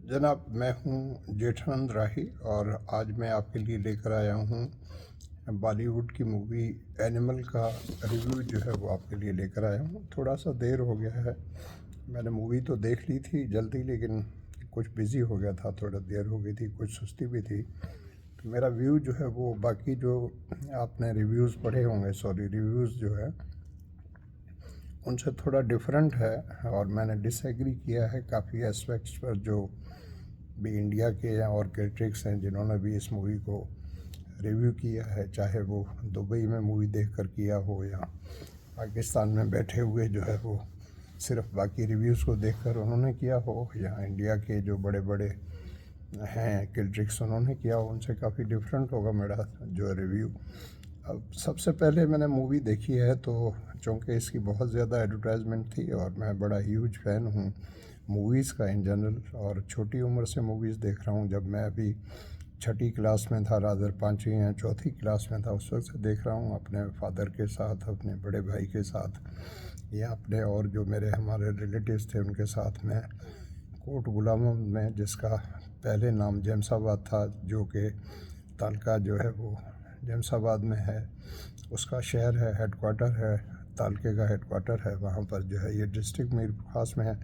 जनाब, मैं हूँ जेठानंद राही और आज मैं आपके लिए लेकर आया हूँ बॉलीवुड की मूवी एनिमल का रिव्यू जो है वो आपके लिए लेकर आया हूँ। थोड़ा सा देर हो गया है, मैंने मूवी तो देख ली थी जल्दी, लेकिन कुछ बिज़ी हो गया था, थोड़ा देर हो गई थी, कुछ सुस्ती भी थी। तो मेरा व्यू जो है वो बाकी जो आपने रिव्यूज़ पढ़े होंगे, सॉरी रिव्यूज़ जो है उनसे थोड़ा डिफरेंट है और मैंने डिसएग्री किया है काफ़ी एस्पेक्ट्स पर जो भी इंडिया के या और क्रिटिक्स हैं जिन्होंने भी इस मूवी को रिव्यू किया है, चाहे वो दुबई में मूवी देखकर किया हो या पाकिस्तान में बैठे हुए जो है वो सिर्फ बाकी रिव्यूज़ को देखकर उन्होंने किया हो, या इंडिया के जो बड़े बड़े हैं क्रिटिक्स उन्होंने किया हो, उनसे काफ़ी डिफरेंट होगा मेरा जो रिव्यू। अब सबसे पहले मैंने मूवी देखी है तो चूँकि इसकी बहुत ज़्यादा एडवर्टाइजमेंट थी और मैं बड़ा ह्यूज फ़ैन हूँ मूवीज़ का इन जनरल, और छोटी उम्र से मूवीज़ देख रहा हूँ। जब मैं अभी छठी क्लास में था, रादर पाँचवीं या चौथी क्लास में था, उस वक्त से देख रहा हूँ अपने फादर के साथ, अपने बड़े भाई के साथ, या अपने और जो मेरे हमारे रिलेटिव्स थे उनके साथ। मैं कोट गुलाम में, जिसका पहले नाम जेम्साबाद था, जो कि तालका जो है वो जेम्साबाद में है, उसका शहर है, हेडक्वार्टर है, तालके का हेडक्वार्टर है, वहाँ पर जो है ये डिस्ट्रिक्ट मीर खास में है,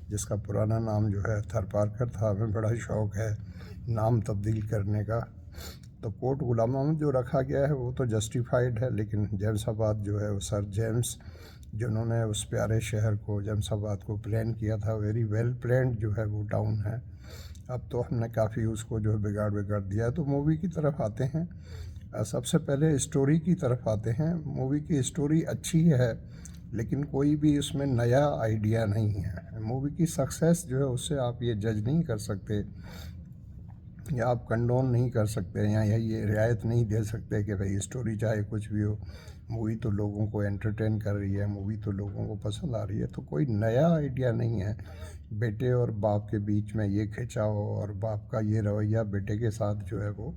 जिसका पुराना नाम जो है थरपारकर था। हमें बड़ा शौक़ है नाम तब्दील करने का, तो कोट गुलामा में जो रखा गया है वो तो जस्टिफाइड है, लेकिन जेम्साबाद जो है वो सर जेम्स जिन्होंने उस प्यारे शहर को जेम्साबाद को प्लान किया था, वेरी वेल प्लान्ड जो है वो टाउन है। अब तो हमने काफ़ी उसको जो है बिगाड़ दिया है। तो मूवी की तरफ आते हैं। सबसे पहले स्टोरी की तरफ आते हैं। मूवी की स्टोरी अच्छी है, लेकिन कोई भी इसमें नया आइडिया नहीं है। मूवी की सक्सेस जो है उससे आप ये जज नहीं कर सकते या आप कंडोन नहीं कर सकते या ये रियायत नहीं दे सकते कि भाई स्टोरी चाहे कुछ भी हो, मूवी तो लोगों को एंटरटेन कर रही है, मूवी तो लोगों को पसंद आ रही है। तो कोई नया आइडिया नहीं है। बेटे और बाप के बीच में ये खिंचाव और बाप का ये रवैया बेटे के साथ जो है वो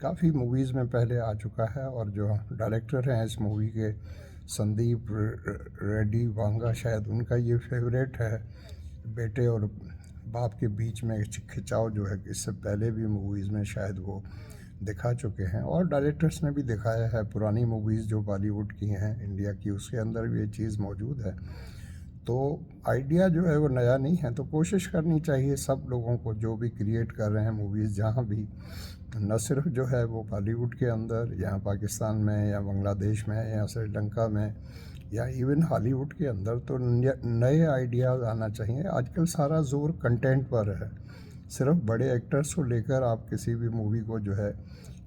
काफ़ी मूवीज़ में पहले आ चुका है। और जो डायरेक्टर हैं इस मूवी के, संदीप रेड्डी वांगा, शायद उनका ये फेवरेट है। बेटे और बाप के बीच में खिंचाव जो है इससे पहले भी मूवीज़ में शायद वो दिखा चुके हैं, और डायरेक्टर्स ने भी दिखाया है। पुरानी मूवीज़ जो बॉलीवुड की हैं इंडिया की, उसके अंदर भी ये चीज़ मौजूद है। तो आइडिया जो है वो नया नहीं है। तो कोशिश करनी चाहिए सब लोगों को जो भी क्रिएट कर रहे हैं मूवीज़ जहाँ भी, न सिर्फ जो है वो बॉलीवुड के अंदर या पाकिस्तान में या बांग्लादेश में या श्रीलंका में या इवन हॉलीवुड के अंदर, तो नए आइडियाज़ आना चाहिए। आजकल सारा जोर कंटेंट पर है। सिर्फ बड़े एक्टर्स को लेकर आप किसी भी मूवी को जो है,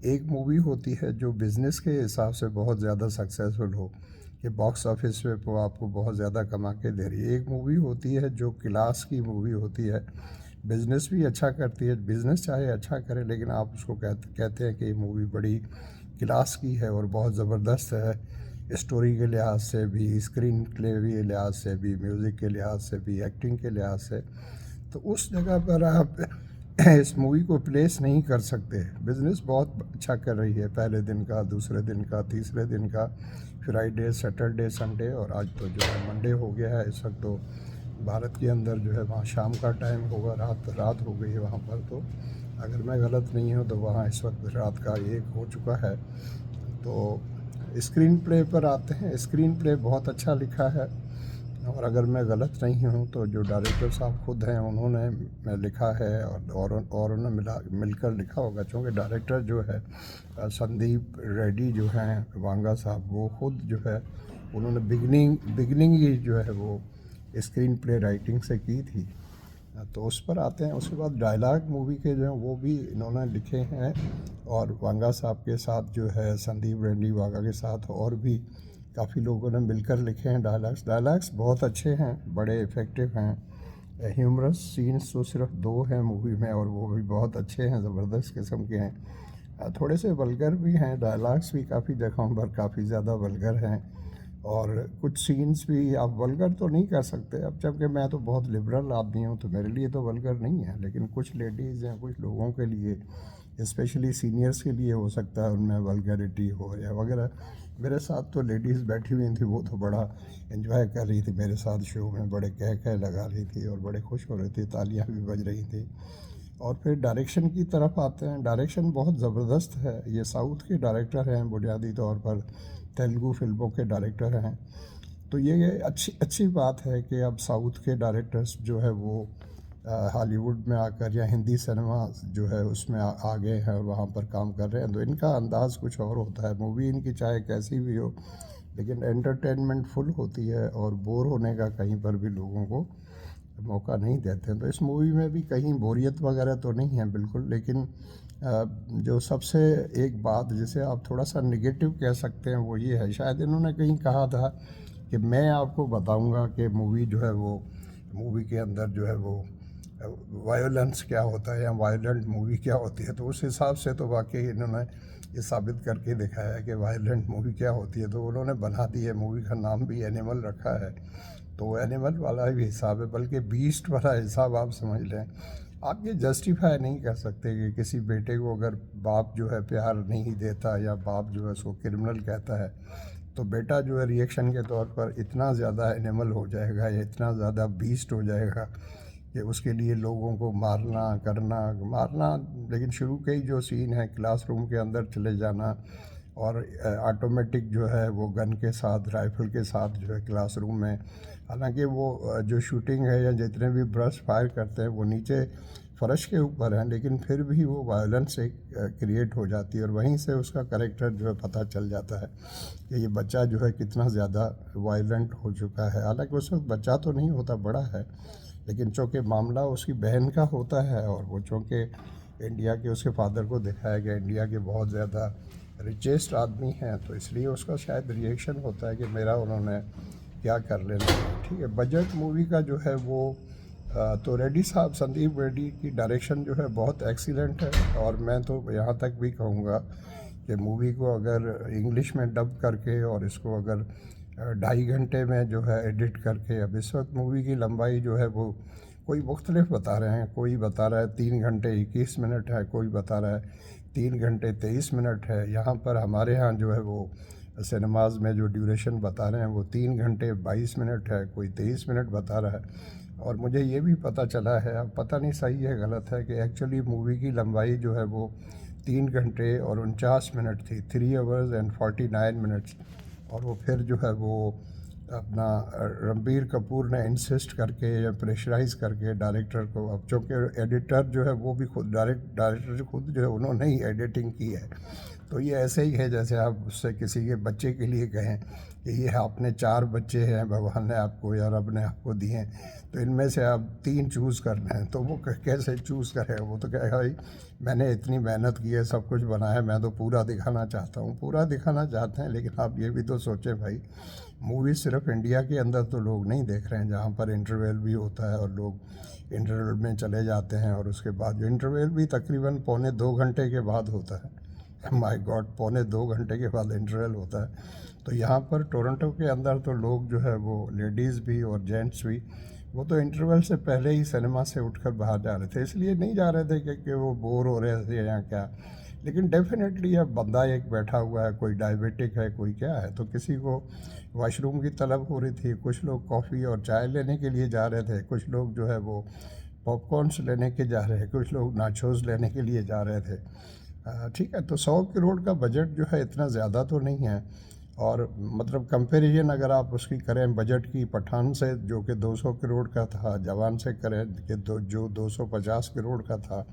एक मूवी होती है जो बिज़नेस के हिसाब से बहुत ज़्यादा सक्सेसफुल हो, कि बॉक्स ऑफिस पे वो आपको बहुत ज़्यादा कमा के दे रही है। एक मूवी होती है जो क्लास की मूवी होती है, बिज़नेस भी अच्छा करती है, बिज़नेस चाहे अच्छा करे, लेकिन आप उसको कहते हैं कि ये मूवी बड़ी क्लास की है और बहुत ज़बरदस्त है, स्टोरी के लिहाज से भी, स्क्रीन प्ले के लिहाज से भी, म्यूज़िक के लिहाज से भी, एक्टिंग के लिहाज से। तो उस जगह पर आप इस मूवी को प्लेस नहीं कर सकते। बिज़नेस बहुत अच्छा कर रही है, पहले दिन का, दूसरे दिन का, तीसरे दिन का, फ्राइडे, सैटरडे, संडे, और आज तो जो है मंडे हो गया है। इस वक्त तो भारत के अंदर जो है वहाँ शाम का टाइम होगा, रात हो गई है वहाँ पर। तो अगर मैं गलत नहीं हूँ तो वहाँ इस वक्त रात का 1 हो चुका है। तो स्क्रीन प्ले पर आते हैं। स्क्रीन प्ले बहुत अच्छा लिखा है, और अगर मैं गलत नहीं हूँ तो जो डायरेक्टर साहब खुद हैं उन्होंने लिखा है, और उन्होंने मिलकर लिखा होगा, क्योंकि डायरेक्टर जो है संदीप रेड्डी जो हैं वांगा साहब, वो खुद जो है उन्होंने बिगनिंग ही जो है वो स्क्रीन प्ले राइटिंग से की थी। तो उस पर आते हैं। उसके बाद डायलॉग मूवी के जो हैं वो भी इन्होंने लिखे हैं, और वांगा साहब के साथ जो है, संदीप रेड्डी वांगा के साथ और भी काफ़ी लोगों ने मिलकर लिखे हैं डायलॉग्स बहुत अच्छे हैं, बड़े इफ़ेक्टिव हैं। ह्यूमरस सीन्स तो सिर्फ 2 हैं मूवी में, और वो भी बहुत अच्छे हैं, ज़बरदस्त किस्म के हैं। थोड़े से वल्गर भी हैं, डायलॉग्स भी काफ़ी जगहों पर काफ़ी ज़्यादा वल्गर हैं। और कुछ सीन्स भी आप वल्गर तो नहीं कर सकते, अब जबकि मैं तो बहुत लिबरल आदमी हूँ तो मेरे लिए तो वल्गर नहीं है, लेकिन कुछ लेडीज़ या कुछ लोगों के लिए, स्पेशली सीनियर्स के लिए हो सकता है उनमें वल्गैरिटी हो या वगैरह। मेरे साथ तो लेडीज़ बैठी हुई थी, वो तो बड़ा एंजॉय कर रही थी मेरे साथ शो में, बड़े कह कह लगा रही थी और बड़े खुश हो रही थी, तालियां भी बज रही थी। और फिर डायरेक्शन की तरफ आते हैं, डायरेक्शन बहुत ज़बरदस्त है। ये साउथ के डायरेक्टर हैं, बुनियादी तौर पर तेलुगु फिल्मों के डायरेक्टर हैं। तो ये अच्छी अच्छी बात है कि अब साउथ के डायरेक्टर्स जो है वो हॉलीवुड में आकर या हिंदी सिनेमा जो है उसमें आ गए हैं और वहाँ पर काम कर रहे हैं। तो इनका अंदाज़ कुछ और होता है, मूवी इनकी चाहे कैसी भी हो लेकिन एंटरटेनमेंट फुल होती है और बोर होने का कहीं पर भी लोगों को मौका नहीं देते हैं। तो इस मूवी में भी कहीं बोरियत वगैरह तो नहीं है बिल्कुल, लेकिन जो सबसे एक बात जिसे आप थोड़ा सा निगेटिव कह सकते हैं वो ये है, शायद इन्होंने कहीं कहा था कि मैं आपको बताऊंगा कि मूवी जो है वो, मूवी के अंदर जो है वो वायोलेंस क्या होता है या वायलेंट मूवी क्या होती है। तो उस हिसाब से तो वाकई इन्होंने ये साबित करके दिखाया है कि वायलेंट मूवी क्या होती है। तो उन्होंने बना दी है, मूवी का नाम भी एनिमल रखा है, तो एनिमल वाला भी हिसाब है, बल्कि बीस्ट वाला हिसाब आप समझ लें। आप ये जस्टिफाई नहीं कर सकते कि किसी बेटे को अगर बाप जो है प्यार नहीं देता या बाप जो है उसको क्रिमिनल कहता है, तो बेटा जो है रिएक्शन के तौर पर इतना ज़्यादा एनिमल हो जाएगा या इतना ज़्यादा बीस्ट हो जाएगा कि उसके लिए लोगों को मारना करना मारना। लेकिन शुरू के ही जो सीन है, क्लासरूम के अंदर चले जाना और ऑटोमेटिक जो है वो गन के साथ, राइफ़ल के साथ जो है क्लासरूम में, हालांकि वो जो शूटिंग है या जितने भी ब्रश फायर करते हैं वो नीचे फ़र्श के ऊपर हैं, लेकिन फिर भी वो वायलेंस एक क्रिएट हो जाती है और वहीं से उसका कैरेक्टर जो है पता चल जाता है कि ये बच्चा जो है कितना ज़्यादा वायलेंट हो चुका है। हालांकि उस वक्त बच्चा तो नहीं होता, बड़ा है, लेकिन चूँकि मामला उसकी बहन का होता है और वो चूँकि इंडिया के उसके फादर को दिखाया गया इंडिया के बहुत ज़्यादा रिचेस्ट आदमी हैं, तो इसलिए उसका शायद रिएक्शन होता है कि मेरा उन्होंने क्या कर लेना है। ठीक है, बजट मूवी का जो है वो तो रेड्डी साहब, संदीप रेड्डी की डायरेक्शन जो है बहुत एक्सीलेंट है। और मैं तो यहाँ तक भी कहूँगा कि मूवी को अगर इंग्लिश में डब करके और इसको अगर 2.5 घंटे में जो है एडिट करके, अब इस वक्त मूवी की लंबाई जो है वो कोई मुख्तलिफ बता रहे हैं, कोई बता रहा है 3 घंटे 21 मिनट है, कोई बता रहा है 3 घंटे 23 मिनट है। यहाँ पर हमारे यहाँ जो है वो सिनेमाज में जो ड्यूरेशन बता रहे हैं वो 3 घंटे 22 मिनट है, कोई 23 मिनट बता रहा है। और मुझे ये भी पता चला है, अब पता नहीं सही है गलत है, कि एक्चुअली मूवी की लंबाई जो है वो 3 घंटे और 49 मिनट थी, 3 hours and 49 minutes। और वो फिर जो है वो अपना रणबीर कपूर ने इंसिस्ट करके या प्रेशराइज़ करके डायरेक्टर को, अब चूँकि एडिटर जो है वो भी खुद डायरेक्टर खुद जो है उन्होंने ही एडिटिंग की है। तो ये ऐसे ही है जैसे आप उससे किसी के बच्चे के लिए कहें कि ये आपने 4 बच्चे हैं भगवान ने आपको या रब ने आपको दिए हैं, तो इनमें से आप 3 चूज़ करना है, तो वो कैसे चूज़ करेगा? वो तो कहेगा भाई मैंने इतनी मेहनत की है, सब कुछ बनाया, मैं तो पूरा दिखाना चाहता हूँ। पूरा दिखाना चाहते हैं, लेकिन आप ये भी तो सोचें भाई, मूवी सिर्फ इंडिया के अंदर तो लोग नहीं देख रहे हैं, जहाँ पर इंटरवल भी होता है और लोग इंटरवल में चले जाते हैं, और उसके बाद जो इंटरवल भी तकरीबन 1.25 घंटे के बाद होता है। माय गॉड, 1.25 घंटे के बाद इंटरवल होता है। तो यहाँ पर टोरंटो के अंदर तो लोग जो है वो लेडीज़ भी और जेंट्स भी, वो तो इंटरवल से पहले ही सिनेमा से उठकर बाहर जा रहे थे, इसलिए नहीं जा रहे थे कि वो बोर हो रहे थे या क्या। लेकिन डेफिनेटली अब बंदा एक बैठा हुआ है, कोई डायबिटिक है, कोई क्या है, तो किसी को वॉशरूम की तलब हो रही थी, कुछ लोग कॉफ़ी और चाय लेने के लिए जा रहे थे, कुछ लोग जो है वो पॉपकॉर्न्स लेने के जा रहे हैं, कुछ लोग नाचोस लेने के लिए जा रहे थे। ठीक है, तो 100 करोड़ का बजट जो है इतना ज़्यादा तो नहीं है। और मतलब कंपैरिजन अगर आप उसकी करें बजट की पठान से, जो कि 200 करोड़ का था, जवान से करें कि जो 250 करोड़ का था।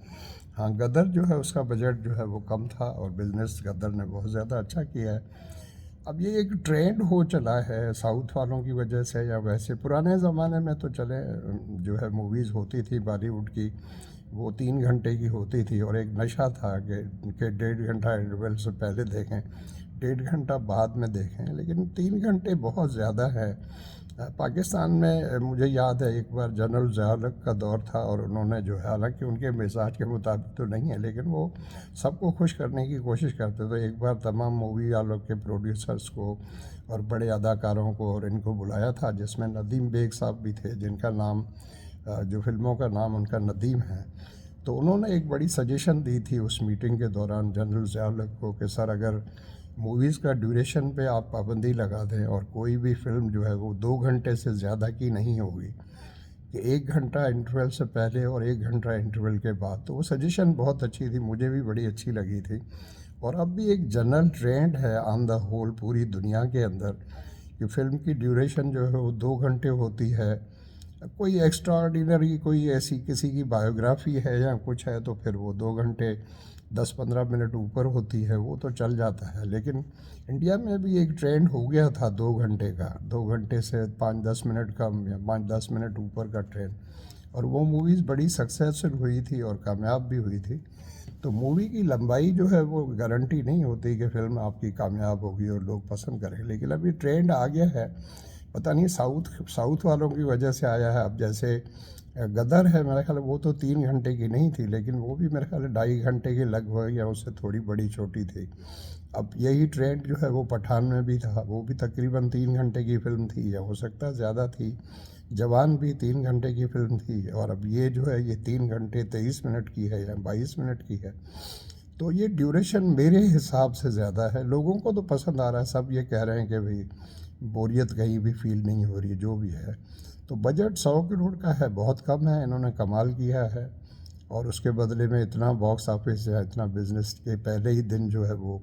हाँ, गदर जो है उसका बजट जो है वो कम था और बिज़नेस गदर ने बहुत ज़्यादा अच्छा किया है। अब ये एक ट्रेंड हो चला है साउथ वालों की वजह से, या वैसे पुराने ज़माने में तो चले जो है मूवीज़ होती थी बॉलीवुड की, वो 3 घंटे की होती थी और एक नशा था कि 1.5 घंटा इंटरवल से पहले देखें, 1.5 घंटा बाद में देखें, लेकिन 3 घंटे बहुत ज़्यादा है। पाकिस्तान में मुझे याद है एक बार जनरल ज़िया का दौर था और उन्होंने जो है, हालांकि उनके मिजाज के मुताबिक तो नहीं है, लेकिन वो सबको खुश करने की कोशिश करते। तो एक बार तमाम मूवी वालों के प्रोड्यूसर्स को और बड़े अदाकारों को और इनको बुलाया था, जिसमें नदीम बेग साहब भी थे, जिनका नाम जो फिल्मों का नाम उनका नदीम है। तो उन्होंने एक बड़ी सजेशन दी थी उस मीटिंग के दौरान जनरल ज़िया को कि सर, अगर मूवीज़ का ड्यूरेशन पे आप पाबंदी लगा दें और कोई भी फिल्म जो है वो 2 घंटे से ज़्यादा की नहीं होगी, कि 1 घंटा इंटरवल से पहले और 1 घंटा इंटरवल के बाद। तो वो सजेशन बहुत अच्छी थी, मुझे भी बड़ी अच्छी लगी थी। और अब भी एक जनरल ट्रेंड है ऑन द होल पूरी दुनिया के अंदर कि फ़िल्म की ड्यूरेशन जो है वो 2 घंटे होती है। कोई एक्स्ट्रा ऑर्डिनरी, कोई ऐसी किसी की बायोग्राफी है या कुछ है तो फिर वो 2 घंटे 10-15 मिनट ऊपर होती है, वो तो चल जाता है। लेकिन इंडिया में भी एक ट्रेंड हो गया था 2 घंटे का, 2 घंटे से 5-10 मिनट कम या 5-10 मिनट ऊपर का ट्रेंड। और वो मूवीज़ बड़ी सक्सेसफुल हुई थी और कामयाब भी हुई थी। तो मूवी की लंबाई जो है वो गारंटी नहीं होती कि फ़िल्म आपकी कामयाब होगी और लोग पसंद करेंगे। लेकिन अभी ट्रेंड आ गया है, पता नहीं साउथ साउथ वालों की वजह से आया है। अब जैसे गदर है, मेरा ख्याल वो तो 3 घंटे की नहीं थी, लेकिन वो भी मेरे ख्याल 2.5 घंटे की लगभग या उससे थोड़ी बड़ी छोटी थी। अब यही ट्रेंड जो है वो पठान में भी था, वो भी तकरीबन 3 घंटे की फ़िल्म थी, या हो सकता है ज़्यादा थी। जवान भी 3 घंटे की फ़िल्म थी, और अब ये जो है ये 3 घंटे 23 मिनट की है या 22 मिनट की है। तो ये ड्यूरेशन मेरे हिसाब से ज़्यादा है। लोगों को तो पसंद आ रहा है, सब ये कह रहे हैं कि भाई बोरियत कहीं भी फील नहीं हो रही है, जो भी है। तो बजट 100 करोड़ का है, बहुत कम है, इन्होंने कमाल किया है। और उसके बदले में इतना बॉक्स ऑफिस या इतना बिजनेस के पहले ही दिन जो है वो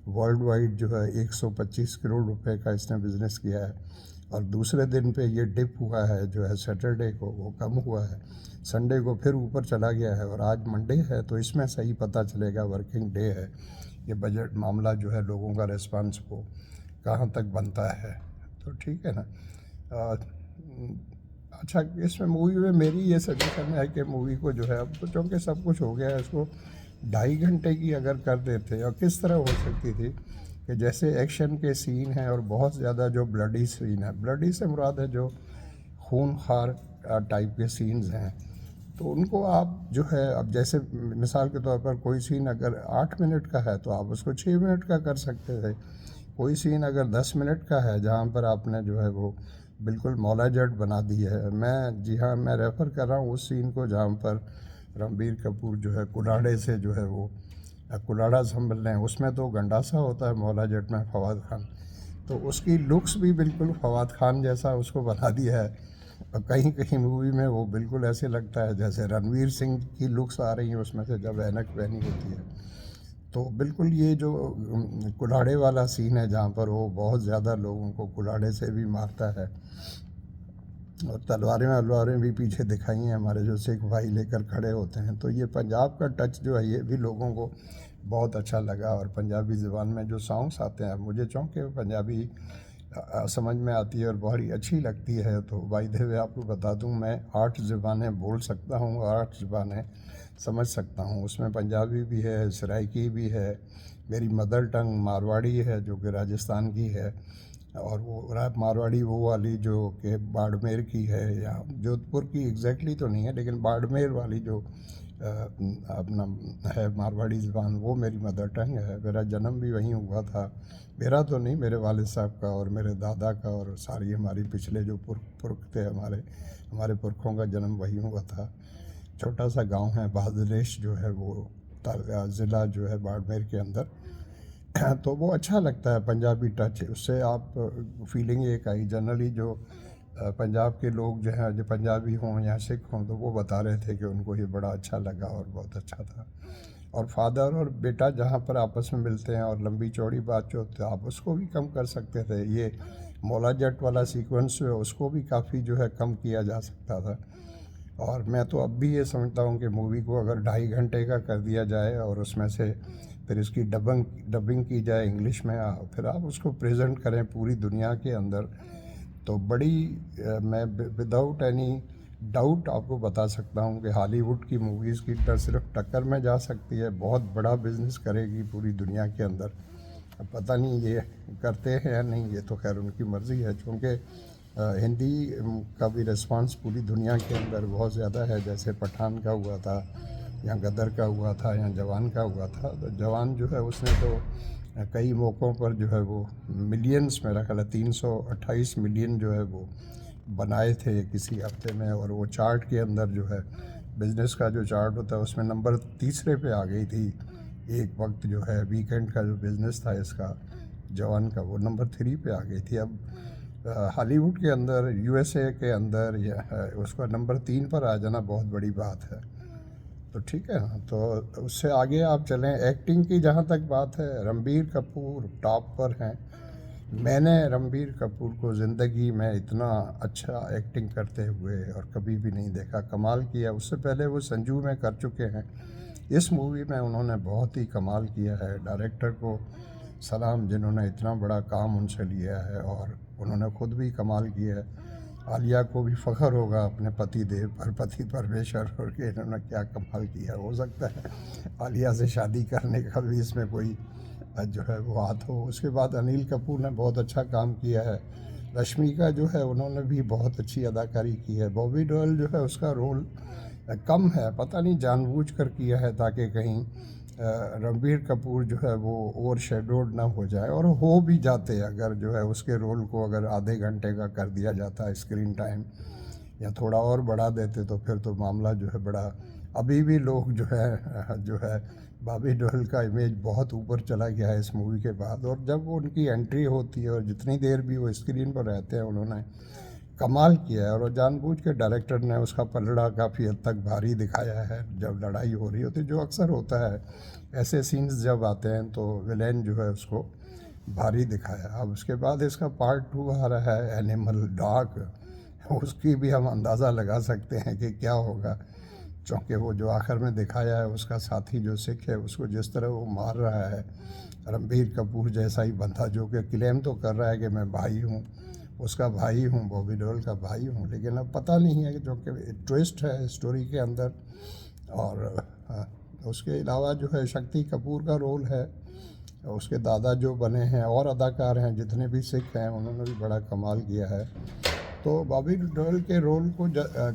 वर्ल्ड वाइड जो है 125 करोड़ रुपए का इसने बिज़नेस किया है। और दूसरे दिन पे ये डिप हुआ है जो है सैटरडे को, वो कम हुआ है। संडे को फिर ऊपर चला गया है, और आज मंडे है, तो इसमें सही पता चलेगा, वर्किंग डे है, ये बजट मामला जो है लोगों का रिस्पांस को कहाँ तक बनता है। तो ठीक है ना। अ, अच्छा, इसमें मूवी में मेरी ये सजेशन है कि मूवी को जो है, अब तो चूँकि सब कुछ हो गया है, इसको 2.5 घंटे की अगर कर देते, और किस तरह हो सकती थी कि जैसे एक्शन के सीन हैं और बहुत ज़्यादा जो ब्लडी सीन है, ब्लडी से मुराद है जो खूनखार टाइप के सीन्स हैं, तो उनको आप जो है, अब जैसे मिसाल के तौर पर कोई सीन अगर 8 मिनट का है तो आप उसको 6 मिनट का कर सकते थे। कोई सीन अगर 10 मिनट का है जहाँ पर आपने जो है वो बिल्कुल मौला जट बना दी है। मैं, जी हाँ, मैं रेफ़र कर रहा हूँ उस सीन को जहाँ पर रणबीर कपूर जो है कुल्हाड़े से जो है वो कुल्हाड़ा संभल रहे हैं। उसमें तो गंडासा होता है मौला जट में, फवाद खान, तो उसकी लुक्स भी बिल्कुल फवाद खान जैसा उसको बना दिया है। और कहीं कहीं मूवी में वो बिल्कुल ऐसे लगता है जैसे रणवीर सिंह की लुक्स आ रही हैं उसमें से जब ऐनक पहनी होती है। तो बिल्कुल ये जो कुल्हाड़े वाला सीन है जहाँ पर वो बहुत ज़्यादा लोगों को कुल्हाड़े से भी मारता है, और तलवारें वलवारें भी पीछे दिखाई हैं हमारे जो सिख भाई लेकर खड़े होते हैं। तो ये पंजाब का टच जो है ये भी लोगों को बहुत अच्छा लगा। और पंजाबी ज़बान में जो सॉन्ग्स आते हैं, मुझे चूँकि पंजाबी समझ में आती है और बड़ी अच्छी लगती है, तो बाय द वे आपको बता दूं, मैं 8 ज़बानें बोल सकता हूँ और 8 ज़बानें समझ सकता हूँ। उसमें पंजाबी भी है, सराइकी भी है, मेरी मदर टंग मारवाड़ी है जो कि राजस्थान की है, और वो मारवाड़ी वो वाली जो कि बाड़मेर की है, या जोधपुर की एग्जैक्टली तो नहीं है, लेकिन बाड़मेर वाली जो अपना है मारवाड़ी ज़बान, वो मेरी मदर टंग है। मेरा जन्म भी वहीं हुआ था, मेरा तो नहीं, मेरे वालिद साहब का और मेरे दादा का, और सारी हमारी पिछले जो पुरख थे हमारे हमारे पुरखों का जन्म वहीं हुआ था। छोटा सा गांव है बहादुरेश जो है वो, ज़िला जो है बाड़मेर के अंदर। तो वो अच्छा लगता है पंजाबी टच, उससे आप फीलिंग एक आई। जनरली जो पंजाब के लोग जो हैं, जो पंजाबी हों या सिख हों, तो वो बता रहे थे कि उनको ये बड़ा अच्छा लगा और बहुत अच्छा था। और फादर और बेटा जहाँ पर आपस में मिलते हैं और लंबी चौड़ी बात जो होती है, आप उसको भी कम कर सकते थे। ये मौला जट वाला सीक्वेंस जो है उसको भी काफ़ी जो है कम किया जा सकता था। और मैं तो अब भी ये समझता हूँ कि मूवी को अगर 2.5 घंटे का कर दिया जाए और उसमें से फिर इसकी डबिंग की जाए इंग्लिश में, फिर आप उसको प्रेजेंट करें पूरी दुनिया के अंदर, तो बड़ी मैं विदाउट एनी डाउट आपको बता सकता हूँ कि हॉलीवुड की मूवीज़ की सिर्फ टक्कर में जा सकती है, बहुत बड़ा बिजनेस करेगी पूरी दुनिया के अंदर। अब पता नहीं ये करते हैं या नहीं, ये तो खैर उनकी मर्ज़ी है, क्योंकि हिंदी का भी रिस्पांस पूरी दुनिया के अंदर बहुत ज़्यादा है। जैसे पठान का हुआ था, या गदर का हुआ था, या जवान का हुआ था। तो जवान जो है उसने तो कई मौक़ों पर जो है वो मिलियंस, मेरा ख्याल है 328 मिलियन जो है वो बनाए थे किसी हफ्ते में। और वो चार्ट के अंदर जो है, बिज़नेस का जो चार्ट होता है उसमें नंबर तीसरे पे आ गई थी एक वक्त। जो है वीकेंड का जो बिज़नेस था इसका, जवान का, वो नंबर 3 पे आ गई थी। अब हॉलीवुड के अंदर, यूएसए के अंदर या उसका नंबर 3 पर आ जाना बहुत बड़ी बात है। तो ठीक है ना, तो उससे आगे आप चलें। एक्टिंग की जहाँ तक बात है, रणबीर कपूर टॉप पर हैं। मैंने रणबीर कपूर को ज़िंदगी में इतना अच्छा एक्टिंग करते हुए और कभी भी नहीं देखा। कमाल किया। उससे पहले वो संजू में कर चुके हैं, इस मूवी में उन्होंने बहुत ही कमाल किया है। डायरेक्टर को सलाम, जिन्होंने इतना बड़ा काम उनसे लिया है, और उन्होंने ख़ुद भी कमाल किया है। आलिया को भी फ़ख्र होगा अपने पति देव पर, पति परमेश्वर, और कि इन्होंने क्या कमाल किया। हो सकता है आलिया से शादी करने का भी इसमें कोई जो है वो हाथ हो। उसके बाद अनिल कपूर ने बहुत अच्छा काम किया है। रश्मिका जो है उन्होंने भी बहुत अच्छी अदाकारी की है। बॉबी देओल जो है उसका रोल कम है, पता नहीं जानबूझ कर किया है ताकि कहीं रणबीर कपूर जो है वो ओवर शेडोड ना हो जाए। और हो भी जाते अगर जो है उसके रोल को अगर आधे घंटे का कर दिया जाता है स्क्रीन टाइम, या थोड़ा और बढ़ा देते, तो फिर तो मामला जो है बड़ा। अभी भी लोग जो है बॉबी देओल का इमेज बहुत ऊपर चला गया है इस मूवी के बाद। और जब वो उनकी एंट्री होती है और जितनी देर भी वो स्क्रीन पर रहते हैं, उन्होंने कमाल किया है। और जानबूझ के डायरेक्टर ने उसका पलड़ा काफ़ी हद तक भारी दिखाया है। जब लड़ाई हो रही होती, जो अक्सर होता है ऐसे सीन्स जब आते हैं, तो विलेन जो है उसको भारी दिखाया। अब उसके बाद इसका पार्ट 2 आ रहा है, एनिमल डॉग। उसकी भी हम अंदाज़ा लगा सकते हैं कि क्या होगा, क्योंकि वो जो आखिर में दिखाया है उसका साथी जो सिख है, उसको जिस तरह वो मार रहा है, रणबीर कपूर जैसा ही बंदा जो कि क्लेम तो कर रहा है कि मैं भाई हूँ, उसका भाई हूँ, बॉबी देओल का भाई हूँ। लेकिन अब पता नहीं है कि, जो कि ट्विस्ट है स्टोरी के अंदर। और उसके अलावा जो है शक्ति कपूर का रोल है, उसके दादा जो बने हैं, और अदाकार हैं जितने भी सिख हैं, उन्होंने भी बड़ा कमाल किया है। तो बॉबी देओल के रोल को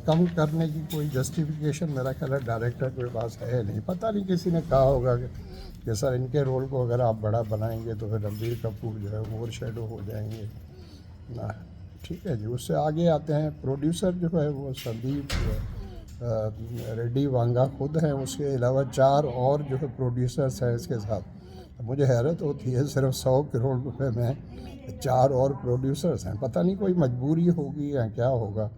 कम करने की कोई जस्टिफिकेशन मेरा ख्याल है डायरेक्टर के पास है नहीं। पता नहीं किसी ने कहा होगा कि सर इनके रोल को अगर आप बड़ा बनाएंगे तो फिर रणबीर कपूर जो है ओवर शेडो हो जाएंगे ना। ठीक है जी। उससे आगे आते हैं, प्रोड्यूसर जो है वो संदीप रेड्डी वांगा खुद हैं। उसके अलावा 4 और जो है प्रोड्यूसर्स हैं इसके साथ। मुझे हैरत होती है, सिर्फ 100 करोड़ रुपए में 4 और प्रोड्यूसर्स हैं। पता नहीं कोई मजबूरी होगी या क्या होगा।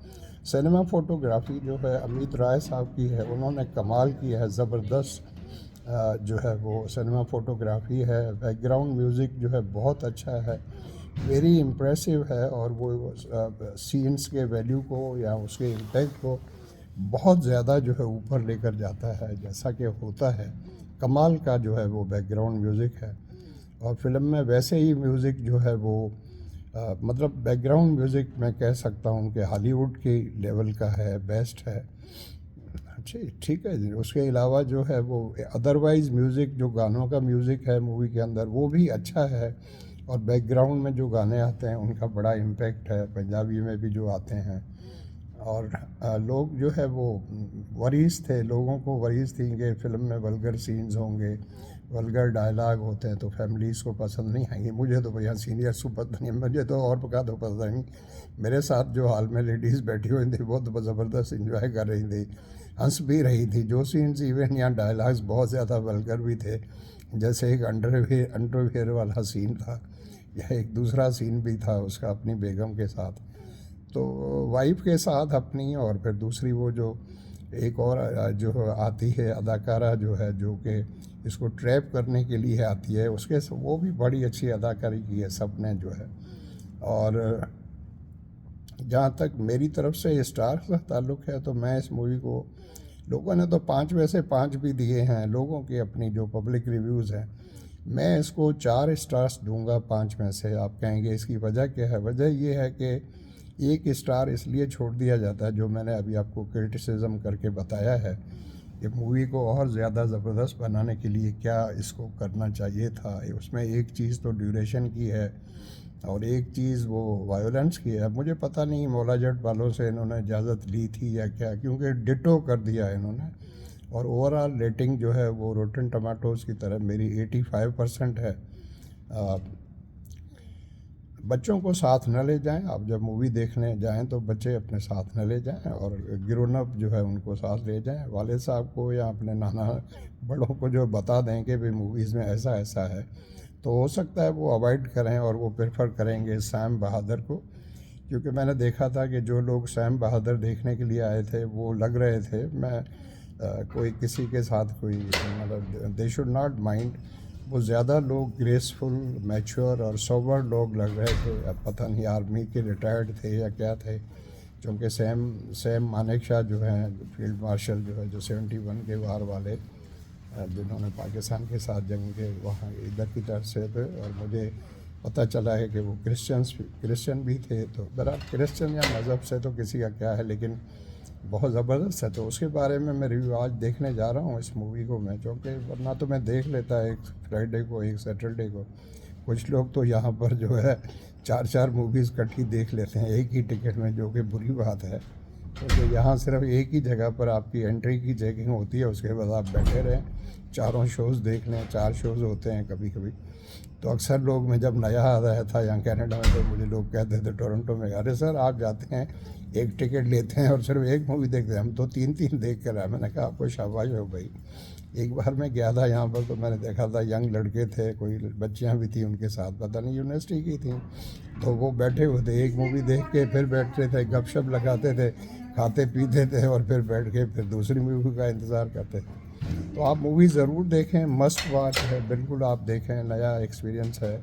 सिनेमा फोटोग्राफी जो है अमित राय साहब की है, उन्होंने कमाल किया है। ज़बरदस्त जो है वो सिनेमा फोटोग्राफी है। बैकग्राउंड म्यूज़िक जो है बहुत अच्छा है, वेरी इम्प्रेसिव है। और वो सीन्स के वैल्यू को या उसके इम्पैक्ट को बहुत ज़्यादा जो है ऊपर लेकर जाता है, जैसा कि होता है। कमाल का जो है वो बैकग्राउंड म्यूज़िक है। और फिल्म में वैसे ही म्यूज़िक जो है वो मतलब बैकग्राउंड म्यूज़िक मैं कह सकता हूँ कि हॉलीवुड के लेवल का है, बेस्ट है। ठीक है जी। उसके अलावा जो है वो अदरवाइज़ म्यूज़िक, जो गानों का म्यूज़िक है मूवी के अंदर, वो भी अच्छा है। और बैकग्राउंड में जो गाने आते हैं उनका बड़ा इम्पेक्ट है, पंजाबी में भी जो आते हैं। और लोग जो है वो वरीज थे, लोगों को वरीज थी कि फ़िल्म में वल्गर सीन्स होंगे, वल्गर डायलॉग होते हैं, तो फैमिलीज़ को पसंद नहीं आएंगे। मुझे तो भैया सीनियर्स को पता नहीं, मुझे तो और पका तो पता नहीं। मेरे साथ जो हाल में लेडीज़ बैठी हुई थी वो तो ज़बरदस्त इंजॉय कर रही थी, हंस भी रही थी। जो सीन्स इवन यहाँ डायलॉग्स बहुत ज़्यादा वल्गर भी थे, जैसे एक अंडरवियर वाला सीन था, या एक दूसरा सीन भी था उसका अपनी बेगम के साथ, तो वाइफ के साथ अपनी। और फिर दूसरी वो जो एक और जो आती है अदाकारा जो है, जो कि इसको ट्रैप करने के लिए आती है, उसके वो भी बड़ी अच्छी अदाकारी की है सब ने जो है। और जहाँ तक मेरी तरफ से स्टार का ताल्लुक़ है, तो मैं इस मूवी को, लोगों ने तो 5 में से 5 भी दिए हैं, लोगों की अपनी जो पब्लिक रिव्यूज़ हैं, मैं इसको 4 स्टार्स दूंगा 5 में से। आप कहेंगे इसकी वजह क्या है? वजह ये है कि 1 स्टार इसलिए छोड़ दिया जाता है, जो मैंने अभी आपको क्रिटिसिज्म करके बताया है कि मूवी को और ज़्यादा ज़बरदस्त बनाने के लिए क्या इसको करना चाहिए था। उसमें एक चीज़ तो ड्यूरेशन की है और एक चीज़ वो वायोलेंस की है। मुझे पता नहीं मौला जट वालों से इन्होंने इजाज़त ली थी या क्या, क्योंकि डिटो कर दिया इन्होंने। और ओवरऑल रेटिंग जो है वो रोटन टमाटोज़ की तरफ मेरी 85% है। बच्चों को साथ न ले जाएं। आप जब मूवी देखने जाएं तो बच्चे अपने साथ न ले जाएं, और ग्रोन अप जो है उनको साथ ले जाएं। वालिद साहब को या अपने नाना बड़ों को जो बता दें कि भाई मूवीज़ में ऐसा ऐसा है, तो हो सकता है वो अवॉइड करें और वो प्रेफर करेंगे सैम बहादुर को। क्योंकि मैंने देखा था कि जो लोग सैम बहादुर देखने के लिए आए थे वो लग रहे थे, मैं कोई किसी के साथ कोई मतलब दे शुड नॉट माइंड, वो ज़्यादा लोग ग्रेसफुल, मैच्योर और सोबर लोग लग रहे थे। अब पता नहीं आर्मी के रिटायर्ड थे या क्या थे, क्योंकि सैम मानेकशॉ जो हैं फील्ड मार्शल जो है, जो 71 के वार वाले जिन्होंने पाकिस्तान के साथ जंग के वहाँ इधर की तरफ से थे, और मुझे पता चला है कि वो क्रिश्चियन भी थे। तो बहरहाल क्रिश्चियन या मज़हब से तो किसी का क्या है, लेकिन बहुत ज़बरदस्त है। तो उसके बारे में मैं रिव्यू आज देखने जा रहा हूँ इस मूवी को मैं, क्योंकि वरना तो मैं देख लेता एक फ्राइडे को एक सैटरडे को। कुछ लोग तो यहाँ पर जो है 4-4 मूवीज़ इकट्ठी देख लेते हैं एक ही टिकट में, जो कि बुरी बात है। क्योंकि यहाँ सिर्फ एक ही जगह पर आपकी एंट्री की चेकिंग होती है, उसके बाद आप बैठे रहें, चारों शोज़ देख लें। 4 शोज़ होते हैं कभी कभी। तो अक्सर लोग, मैं जब नया आ रहा था यहाँ कनाडा में, तो मुझे लोग कहते थे टोरंटो में, अरे सर आप जाते हैं एक टिकट लेते हैं और सिर्फ एक मूवी देखते हैं, हम तो 3-3 देख कर आए। मैंने कहा आपको शाबाश हो भाई। एक बार मैं गया था यहाँ पर, तो मैंने देखा था यंग लड़के थे, कोई बच्चियाँ भी थी उनके साथ, पता नहीं यूनिवर्सिटी की थी, तो वो बैठे हुए थे, एक मूवी देख के फिर बैठते थे, गपशप लगाते थे, खाते पीते थे, और फिर बैठ के फिर दूसरी मूवी का इंतज़ार करते थे। तो आप मूवी ज़रूर देखें, मस्ट वॉच है, बिल्कुल आप देखें, नया एक्सपीरियंस है।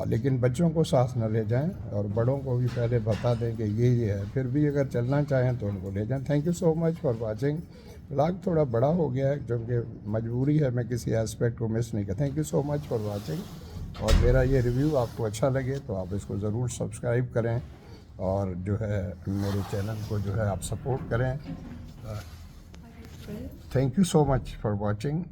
लेकिन बच्चों को साथ न ले जाएं, और बड़ों को भी पहले बता दें कि ये है, फिर भी अगर चलना चाहें तो उनको ले जाएं। Thank you so much for watching. Vlog थोड़ा बड़ा हो गया है क्योंकि मजबूरी है, मैं किसी एस्पेक्ट को मिस नहीं कर। Thank you so much for watching. और मेरा ये रिव्यू आपको अच्छा लगे तो आप इसको ज़रूर सब्सक्राइब करें, और जो है मेरे चैनल को जो है आप सपोर्ट करें। Thank you so much for watching.